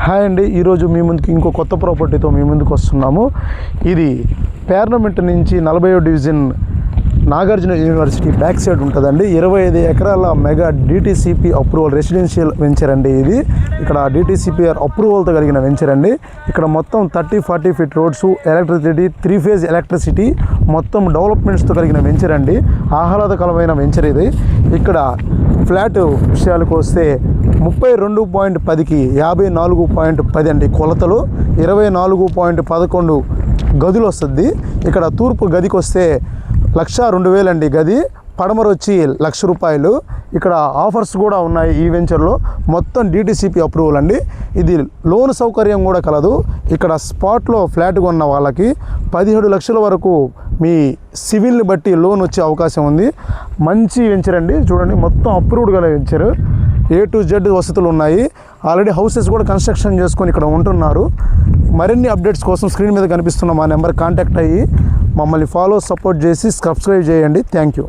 Hi అండి, ఈరోజు మీ ముందుకి ఇంకో కొత్త ప్రాపర్టీతో మీ ముందుకు వస్తున్నాము. ఇది పార్లమెంట్ నుంచి 40వ division Nagarjuna university back side ఉంటుందండి. 25 ఎకరాల mega DTCP approval residential venture అండి. ఇది ఇక్కడ డిటిసిపిఆర్ అప్రూవల్తో కలిగిన వెంచర్ అండి. ఇక్కడ మొత్తం 30-40 feet roads, electricity, 3 phase electricity, మొత్తం డెవలప్మెంట్స్తో కలిగిన వెంచర్ అండి. ఆహ్లాదకరమైన వెంచర్ ఇది. ఇక్కడ ఫ్లాట్ విషయాలకు వస్తే 32.10కి 54.10 అండి కొలతలు. 24.11 గదులు వస్తుంది. ఇక్కడ తూర్పు గదికి వస్తే 1,02,000 అండి గది. పడమర వచ్చి ₹1,00,000. ఇక్కడ ఆఫర్స్ కూడా ఉన్నాయి ఈ వెంచర్లో. మొత్తం డిటిసిపి అప్రూవల్ అండి. ఇది లోన్ సౌకర్యం కూడా కలదు. ఇక్కడ స్పాట్లో ఫ్లాట్ కొన్న వాళ్ళకి 17 లక్షల వరకు మీ సివిల్ని బట్టి లోన్ వచ్చే అవకాశం ఉంది. మంచి వెంచర్ అండి. చూడండి, మొత్తం అప్రూవ్డ్ గల వెంచర్. A to Z వసతులు ఉన్నాయి. ఆల్రెడీ హౌసెస్ కూడా కన్స్ట్రక్షన్ చేసుకొని ఇక్కడ ఉంటున్నారు. మరిన్ని అప్డేట్స్ కోసం స్క్రీన్ మీద కనిపిస్తున్న మా నెంబర్ కాంటాక్ట్ అయ్యి మమ్మల్ని ఫాలో, సపోర్ట్ చేసి సబ్స్క్రైబ్ చేయండి. Thank you.